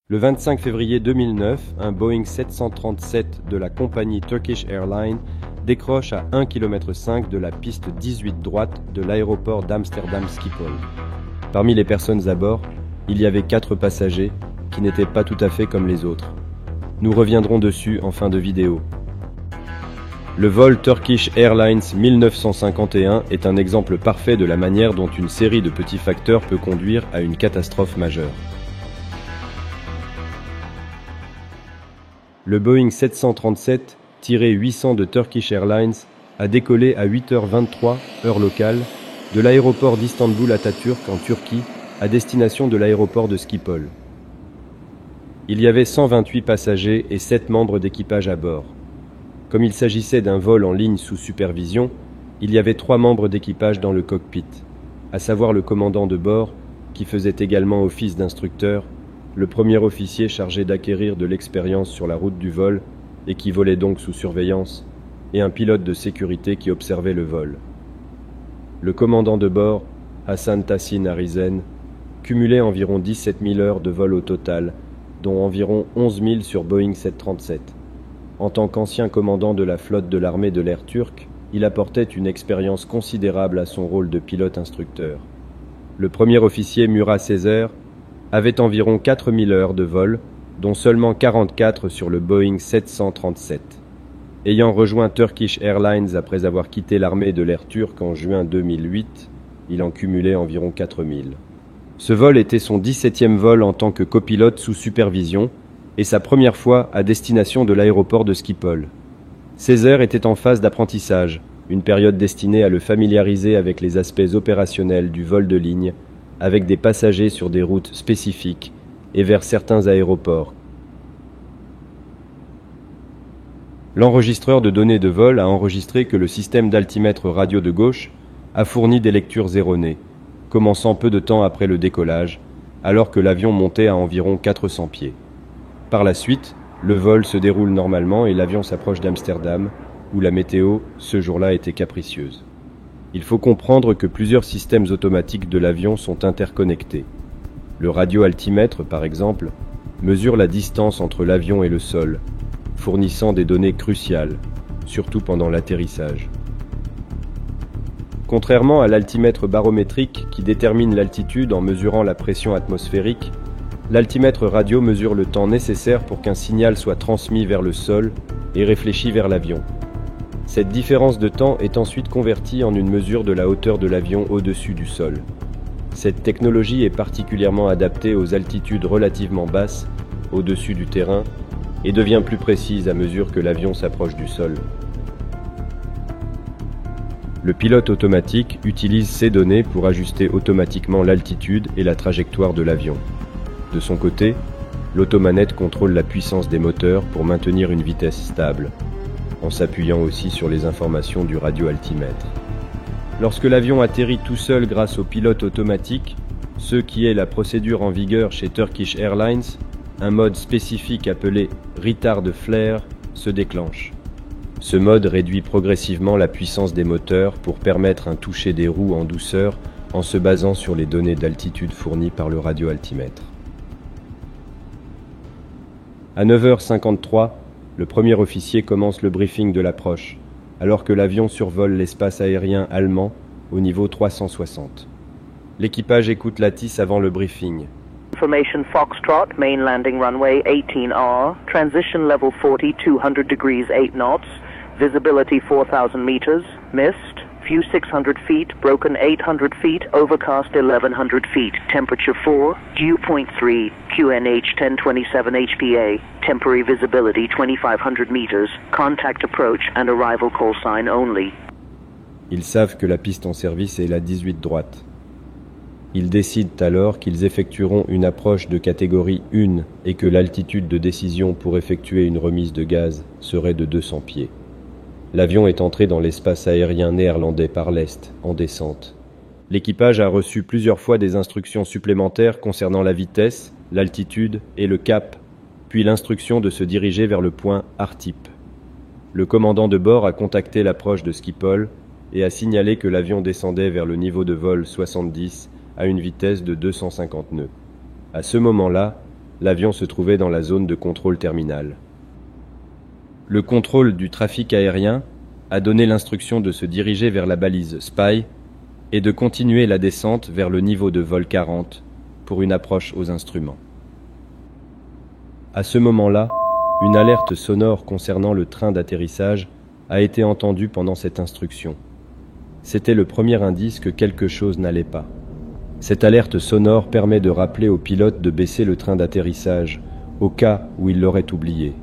Le 25 février 2009, un Boeing 737 de la compagnie Turkish Airlines décroche à 1,5 km de la piste 18 droite de l'aéroport d'Amsterdam Schiphol. Parmi les personnes à bord, il y avait 4 passagers qui n'étaient pas tout à fait comme les autres. Nous reviendrons dessus en fin de vidéo. Le vol Turkish Airlines 1951 est un exemple parfait de la manière dont une série de petits facteurs peut conduire à une catastrophe majeure. Le Boeing 737-800 de Turkish Airlines a décollé à 8h23, heure locale, de l'aéroport d'Istanbul Atatürk en Turquie à destination de l'aéroport de Schiphol. Il y avait 128 passagers et 7 membres d'équipage à bord. Comme il s'agissait d'un vol en ligne sous supervision, il y avait 3 membres d'équipage dans le cockpit, à savoir le commandant de bord, qui faisait également office d'instructeur, le premier officier chargé d'acquérir de l'expérience sur la route du vol et qui volait donc sous surveillance, et un pilote de sécurité qui observait le vol. Le commandant de bord, Hassan Tahsin Arizen, cumulait environ 17 000 heures de vol au total, dont environ 11 000 sur Boeing 737. En tant qu'ancien commandant de la flotte de l'armée de l'air turque, il apportait une expérience considérable à son rôle de pilote-instructeur. Le premier officier Murat Sezer avait environ 4 000 heures de vol, dont seulement 44 sur le Boeing 737. Ayant rejoint Turkish Airlines après avoir quitté l'armée de l'air turque en juin 2008, il en cumulait environ 4 000. Ce vol était son 17e vol en tant que copilote sous supervision et sa première fois à destination de l'aéroport de Schiphol. Sezer était en phase d'apprentissage, une période destinée à le familiariser avec les aspects opérationnels du vol de ligne, avec des passagers sur des routes spécifiques et vers certains aéroports. L'enregistreur de données de vol a enregistré que le système d'altimètre radio de gauche a fourni des lectures erronées, commençant peu de temps après le décollage, alors que l'avion montait à environ 400 pieds. Par la suite, le vol se déroule normalement et l'avion s'approche d'Amsterdam, où la météo, ce jour-là, était capricieuse. Il faut comprendre que plusieurs systèmes automatiques de l'avion sont interconnectés. Le radioaltimètre, par exemple, mesure la distance entre l'avion et le sol, fournissant des données cruciales, surtout pendant l'atterrissage. Contrairement à l'altimètre barométrique qui détermine l'altitude en mesurant la pression atmosphérique, l'altimètre radio mesure le temps nécessaire pour qu'un signal soit transmis vers le sol et réfléchi vers l'avion. Cette différence de temps est ensuite convertie en une mesure de la hauteur de l'avion au-dessus du sol. Cette technologie est particulièrement adaptée aux altitudes relativement basses, au-dessus du terrain, et devient plus précise à mesure que l'avion s'approche du sol. Le pilote automatique utilise ces données pour ajuster automatiquement l'altitude et la trajectoire de l'avion. De son côté, l'automanette contrôle la puissance des moteurs pour maintenir une vitesse stable, en s'appuyant aussi sur les informations du radioaltimètre. Lorsque l'avion atterrit tout seul grâce au pilote automatique, ce qui est la procédure en vigueur chez Turkish Airlines, un mode spécifique appelé retard flare se déclenche. Ce mode réduit progressivement la puissance des moteurs pour permettre un toucher des roues en douceur en se basant sur les données d'altitude fournies par le radioaltimètre. À 9h53, le premier officier commence le briefing de l'approche, alors que l'avion survole l'espace aérien allemand au niveau 360. L'équipage écoute l'ATIS avant le briefing. Information Foxtrot, main landing runway 18R, transition level 40, 200 degrees 8 knots, visibility 4,000 meters, mist, view 600 feet, broken 800 feet, overcast 1,100 feet, temperature 4, dew point 3, QNH 1027 HPA, temporary visibility 2,500 meters, contact approach and arrival call sign only. Ils savent que la piste en service est la 18 droite. Ils décident alors qu'ils effectueront une approche de catégorie 1 et que l'altitude de décision pour effectuer une remise de gaz serait de 200 pieds. L'avion est entré dans l'espace aérien néerlandais par l'est, en descente. L'équipage a reçu plusieurs fois des instructions supplémentaires concernant la vitesse, l'altitude et le cap, puis l'instruction de se diriger vers le point ARTIP. Le commandant de bord a contacté l'approche de Schiphol et a signalé que l'avion descendait vers le niveau de vol 70 à une vitesse de 250 nœuds. À ce moment-là, l'avion se trouvait dans la zone de contrôle terminal. Le contrôle du trafic aérien a donné l'instruction de se diriger vers la balise SPY et de continuer la descente vers le niveau de vol 40 pour une approche aux instruments. À ce moment-là, une alerte sonore concernant le train d'atterrissage a été entendue pendant cette instruction. C'était le premier indice que quelque chose n'allait pas. Cette alerte sonore permet de rappeler au pilote de baisser le train d'atterrissage, au cas où il l'aurait oublié.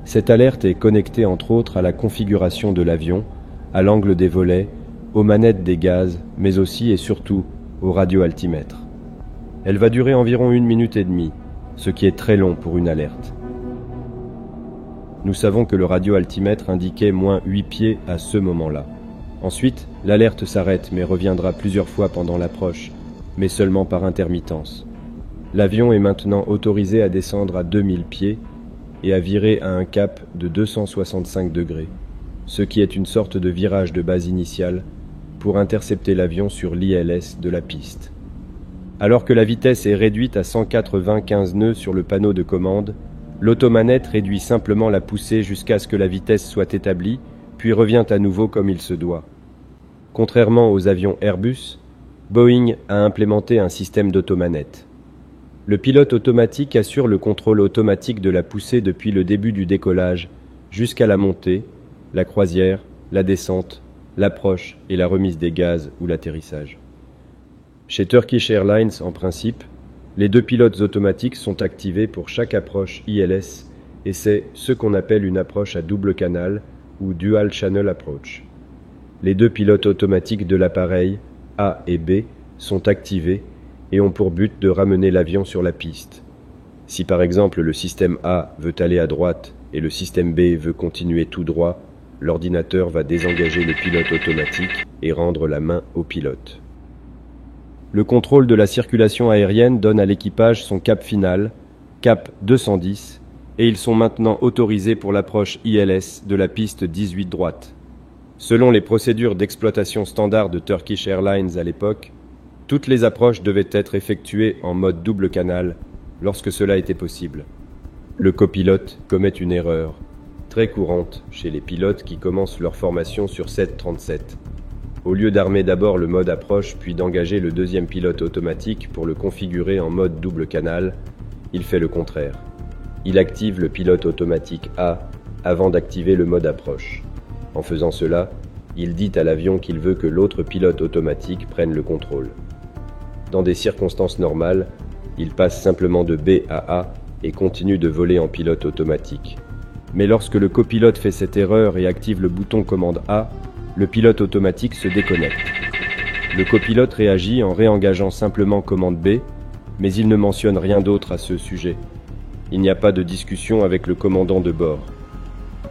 Cette alerte est connectée entre autres à la configuration de l'avion, à l'angle des volets, aux manettes des gaz, mais aussi et surtout au radioaltimètre. Elle va durer environ 1 minute et demie, ce qui est très long pour une alerte. Nous savons que le radioaltimètre indiquait -8 pieds à ce moment-là. Ensuite, l'alerte s'arrête mais reviendra plusieurs fois pendant l'approche, mais seulement par intermittence. L'avion est maintenant autorisé à descendre à 2000 pieds et à virer à un cap de 265 degrés, ce qui est une sorte de virage de base initiale pour intercepter l'avion sur l'ILS de la piste. Alors que la vitesse est réduite à 195 nœuds sur le panneau de commande, l'automanette réduit simplement la poussée jusqu'à ce que la vitesse soit établie, puis revient à nouveau comme il se doit. Contrairement aux avions Airbus, Boeing a implémenté un système d'automanette. Le pilote automatique assure le contrôle automatique de la poussée depuis le début du décollage jusqu'à la montée, la croisière, la descente, l'approche et la remise des gaz ou l'atterrissage. Chez Turkish Airlines, en principe, les 2 pilotes automatiques sont activés pour chaque approche ILS et c'est ce qu'on appelle une approche à double canal ou Dual Channel Approach. Les 2 pilotes automatiques de l'appareil, A et B, sont activés et ont pour but de ramener l'avion sur la piste. Si par exemple le système A veut aller à droite et le système B veut continuer tout droit, l'ordinateur va désengager le pilote automatique et rendre la main au pilote. Le contrôle de la circulation aérienne donne à l'équipage son cap final, cap 210, et ils sont maintenant autorisés pour l'approche ILS de la piste 18 droite. Selon les procédures d'exploitation standard de Turkish Airlines à l'époque, toutes les approches devaient être effectuées en mode double canal lorsque cela était possible. Le copilote commet une erreur, très courante chez les pilotes qui commencent leur formation sur 737. Au lieu d'armer d'abord le mode approche puis d'engager le deuxième pilote automatique pour le configurer en mode double canal, il fait le contraire. Il active le pilote automatique A avant d'activer le mode approche. En faisant cela, il dit à l'avion qu'il veut que l'autre pilote automatique prenne le contrôle. Dans des circonstances normales, il passe simplement de B à A et continue de voler en pilote automatique. Mais lorsque le copilote fait cette erreur et active le bouton commande A, le pilote automatique se déconnecte. Le copilote réagit en réengageant simplement commande B, mais il ne mentionne rien d'autre à ce sujet. Il n'y a pas de discussion avec le commandant de bord.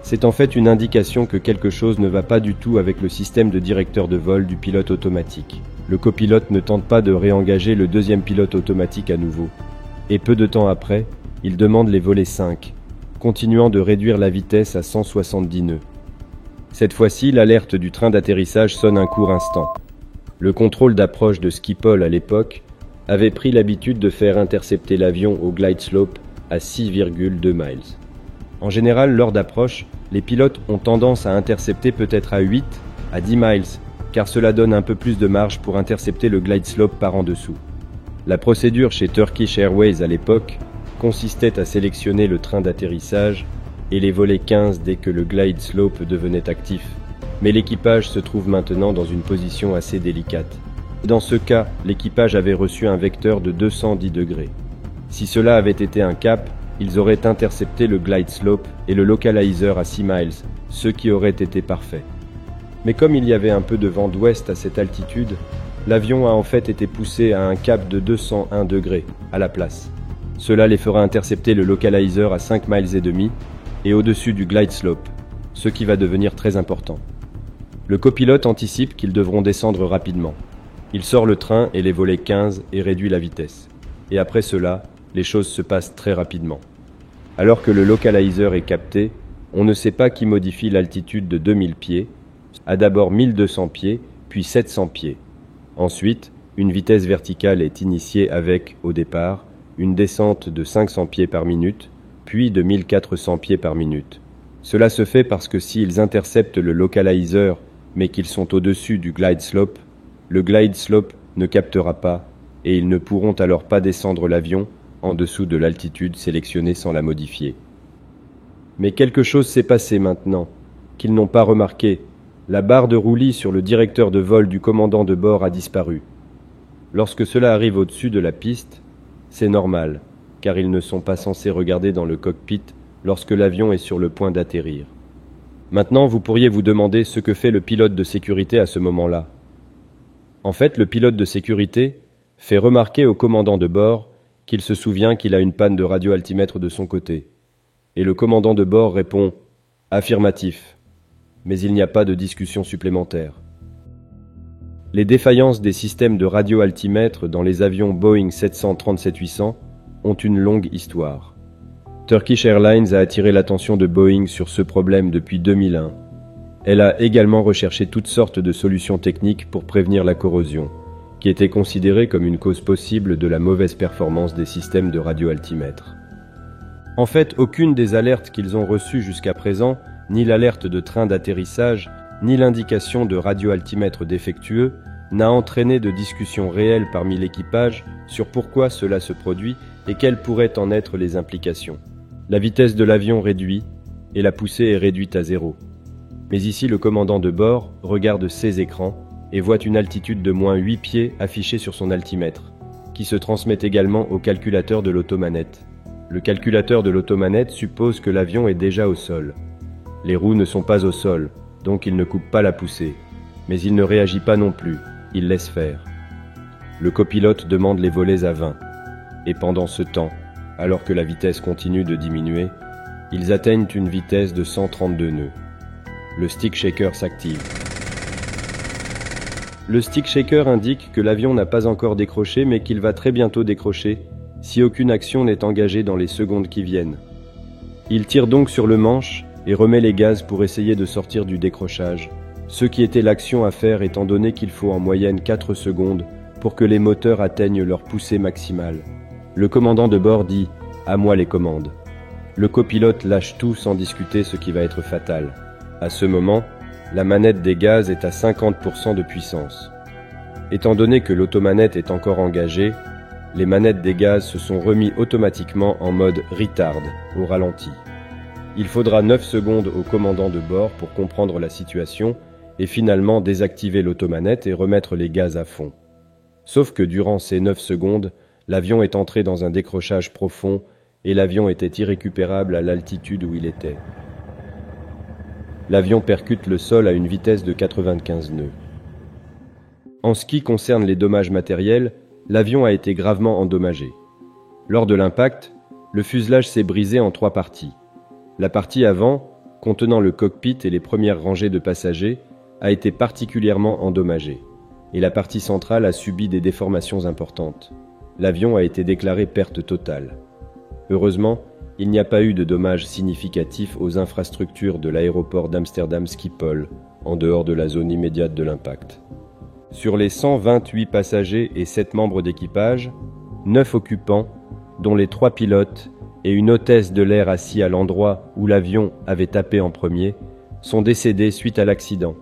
C'est en fait une indication que quelque chose ne va pas du tout avec le système de directeur de vol du pilote automatique. Le copilote ne tente pas de réengager le deuxième pilote automatique à nouveau. Et peu de temps après, il demande les volets 5, continuant de réduire la vitesse à 170 nœuds. Cette fois-ci, l'alerte du train d'atterrissage sonne un court instant. Le contrôle d'approche de Schiphol à l'époque avait pris l'habitude de faire intercepter l'avion au glide slope à 6,2 miles. En général, lors d'approche, les pilotes ont tendance à intercepter peut-être à 8 à 10 miles, car cela donne un peu plus de marge pour intercepter le glide slope par en dessous. La procédure chez Turkish Airways à l'époque consistait à sélectionner le train d'atterrissage et les volets 15 dès que le glide slope devenait actif. Mais l'équipage se trouve maintenant dans une position assez délicate. Dans ce cas, l'équipage avait reçu un vecteur de 210 degrés. Si cela avait été un cap, ils auraient intercepté le glide slope et le localizer à 6 miles, ce qui aurait été parfait. Mais comme il y avait un peu de vent d'ouest à cette altitude, l'avion a en fait été poussé à un cap de 201 degrés à la place. Cela les fera intercepter le localizer à 5 miles et demi et au-dessus du glide slope, ce qui va devenir très important. Le copilote anticipe qu'ils devront descendre rapidement. Il sort le train et les volets 15 et réduit la vitesse. Et après cela, les choses se passent très rapidement. Alors que le localizer est capté, on ne sait pas qui modifie l'altitude de 2000 pieds, à d'abord 1200 pieds, puis 700 pieds. Ensuite, une vitesse verticale est initiée avec, au départ, une descente de 500 pieds par minute, puis de 1400 pieds par minute. Cela se fait parce que s'ils interceptent le localizer, mais qu'ils sont au-dessus du glide slope, le glide slope ne captera pas et ils ne pourront alors pas descendre l'avion en dessous de l'altitude sélectionnée sans la modifier. Mais quelque chose s'est passé maintenant, qu'ils n'ont pas remarqué. La barre de roulis sur le directeur de vol du commandant de bord a disparu. Lorsque cela arrive au-dessus de la piste, c'est normal, car ils ne sont pas censés regarder dans le cockpit lorsque l'avion est sur le point d'atterrir. Maintenant, vous pourriez vous demander ce que fait le pilote de sécurité à ce moment-là. En fait, le pilote de sécurité fait remarquer au commandant de bord qu'il se souvient qu'il a une panne de radioaltimètre de son côté. Et le commandant de bord répond « Affirmatif », mais il n'y a pas de discussion supplémentaire. Les défaillances des systèmes de radioaltimètre dans les avions Boeing 737-800 ont une longue histoire. Turkish Airlines a attiré l'attention de Boeing sur ce problème depuis 2001. Elle a également recherché toutes sortes de solutions techniques pour prévenir la corrosion, qui était considérée comme une cause possible de la mauvaise performance des systèmes de radioaltimètre. En fait, aucune des alertes qu'ils ont reçues jusqu'à présent, ni l'alerte de train d'atterrissage, ni l'indication de radioaltimètre défectueux, n'a entraîné de discussion réelle parmi l'équipage sur pourquoi cela se produit et quelles pourraient en être les implications. La vitesse de l'avion réduit et la poussée est réduite à 0. Mais ici, le commandant de bord regarde ses écrans et voit une altitude de moins 8 pieds affichée sur son altimètre, qui se transmet également au calculateur de l'automanette. Le calculateur de l'automanette suppose que l'avion est déjà au sol. Les roues ne sont pas au sol, donc il ne coupe pas la poussée. Mais il ne réagit pas non plus, il laisse faire. Le copilote demande les volets à 20. Et pendant ce temps, alors que la vitesse continue de diminuer, ils atteignent une vitesse de 132 nœuds. Le stick shaker s'active. Le stick shaker indique que l'avion n'a pas encore décroché mais qu'il va très bientôt décrocher si aucune action n'est engagée dans les secondes qui viennent. Il tire donc sur le manche et remet les gaz pour essayer de sortir du décrochage, ce qui était l'action à faire étant donné qu'il faut en moyenne 4 secondes pour que les moteurs atteignent leur poussée maximale. Le commandant de bord dit « À moi les commandes ». Le copilote lâche tout sans discuter, ce qui va être fatal. À ce moment, la manette des gaz est à 50% de puissance. Étant donné que l'automanette est encore engagée, les manettes des gaz se sont remis automatiquement en mode retard, au ralenti. Il faudra 9 secondes au commandant de bord pour comprendre la situation et finalement désactiver l'automanette et remettre les gaz à fond. Sauf que durant ces 9 secondes, l'avion est entré dans un décrochage profond et l'avion était irrécupérable à l'altitude où il était. L'avion percute le sol à une vitesse de 95 nœuds. En ce qui concerne les dommages matériels, l'avion a été gravement endommagé. Lors de l'impact, le fuselage s'est brisé en 3 parties. La partie avant, contenant le cockpit et les premières rangées de passagers, a été particulièrement endommagée, et la partie centrale a subi des déformations importantes. L'avion a été déclaré perte totale. Heureusement, il n'y a pas eu de dommages significatifs aux infrastructures de l'aéroport d'Amsterdam Schiphol, en dehors de la zone immédiate de l'impact. Sur les 128 passagers et 7 membres d'équipage, 9 occupants, dont les 3 pilotes et une hôtesse de l'air assis à l'endroit où l'avion avait tapé en premier, sont décédés suite à l'accident.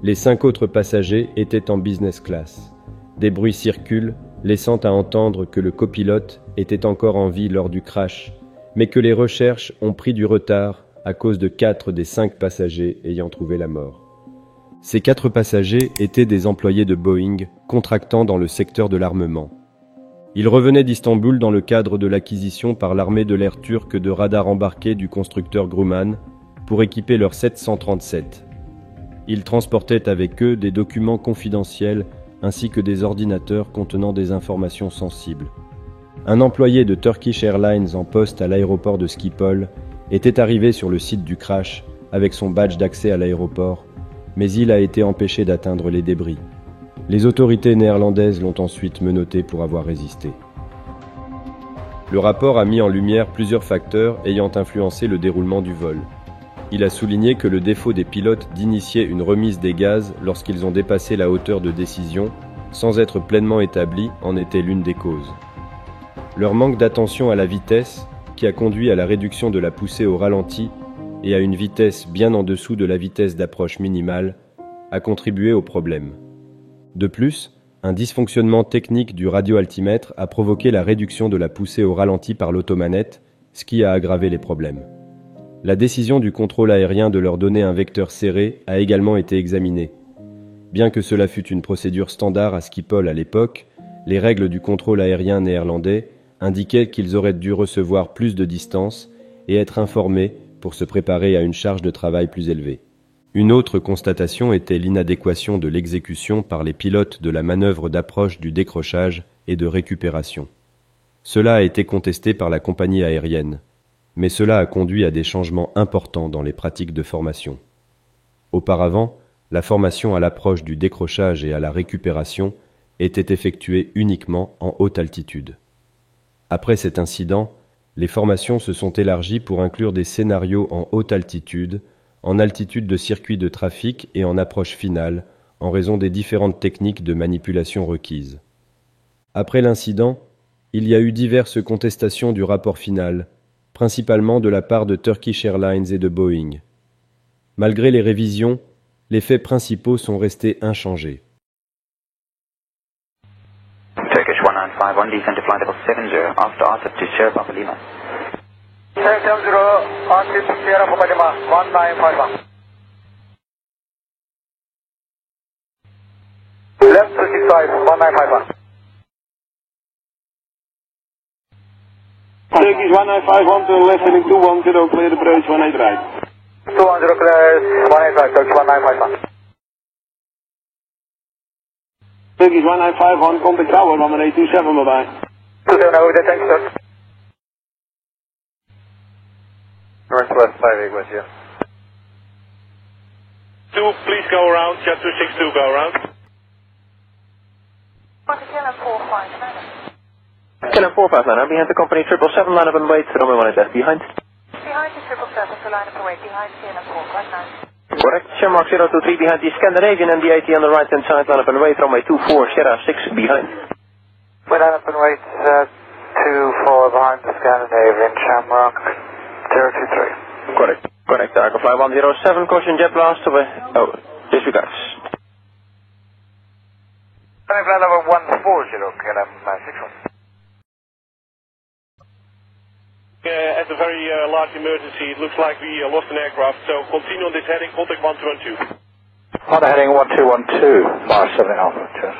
Les 5 autres passagers étaient en business class. Des bruits circulent, laissant à entendre que le copilote était encore en vie lors du crash, mais que les recherches ont pris du retard à cause de 4 des 5 passagers ayant trouvé la mort. Ces 4 passagers étaient des employés de Boeing contractant dans le secteur de l'armement. Ils revenaient d'Istanbul dans le cadre de l'acquisition par l'armée de l'air turque de radars embarqués du constructeur Grumman pour équiper leur 737. Ils transportaient avec eux des documents confidentiels ainsi que des ordinateurs contenant des informations sensibles. Un employé de Turkish Airlines en poste à l'aéroport de Schiphol était arrivé sur le site du crash avec son badge d'accès à l'aéroport, mais il a été empêché d'atteindre les débris. Les autorités néerlandaises l'ont ensuite menotté pour avoir résisté. Le rapport a mis en lumière plusieurs facteurs ayant influencé le déroulement du vol. Il a souligné que le défaut des pilotes d'initier une remise des gaz lorsqu'ils ont dépassé la hauteur de décision, sans être pleinement établi, en était l'une des causes. Leur manque d'attention à la vitesse, qui a conduit à la réduction de la poussée au ralenti et à une vitesse bien en dessous de la vitesse d'approche minimale, a contribué au problème. De plus, un dysfonctionnement technique du radioaltimètre a provoqué la réduction de la poussée au ralenti par l'automanette, ce qui a aggravé les problèmes. La décision du contrôle aérien de leur donner un vecteur serré a également été examinée. Bien que cela fût une procédure standard à Schiphol à l'époque, les règles du contrôle aérien néerlandais indiquaient qu'ils auraient dû recevoir plus de distance et être informés pour se préparer à une charge de travail plus élevée. Une autre constatation était l'inadéquation de l'exécution par les pilotes de la manœuvre d'approche du décrochage et de récupération. Cela a été contesté par la compagnie aérienne, mais cela a conduit à des changements importants dans les pratiques de formation. Auparavant, la formation à l'approche du décrochage et à la récupération était effectuée uniquement en haute altitude. Après cet incident, les formations se sont élargies pour inclure des scénarios en haute altitude, en altitude de circuit de trafic et en approche finale, en raison des différentes techniques de manipulation requises. Après l'incident, il y a eu diverses contestations du rapport final, principalement de la part de Turkish Airlines et de Boeing. Malgré les révisions, les faits principaux sont restés inchangés. Turkish 1951, descend to flight level 70, after ASIP to Sierra Papa Lima. 70, ASIP to Sierra Papa Lima, 1951. Left 265, 1951. Turkish 1951 to left heading 210, clear the approach 18 right. 210 clears, 18 right, Turkish 1951. Turkish 1951, contact tower, 1827, bye-bye. 27 over there, thank you, sir. Northwest 58 West, yeah. 2, please go around, Jet 262, go around. KLM 459, behind the company 777, line up and wait, runway 1 is behind. Behind the 777, so line up and wait, behind KLM 459. Correct, Shamrock 023 behind the Scandinavian and the AT on the right hand side, line up and wait, runway 24, Sierra 6 behind. We line up and wait, 24 behind the Scandinavian, Shamrock 023. Correct, Argo Fly 107, caution jet blast, disregards. Flight level 140, KLM 61. At a very large emergency, it looks like we lost an aircraft, so continue on this heading, contact 1212. On the heading 1212, Mars 7 Alpha, cheers.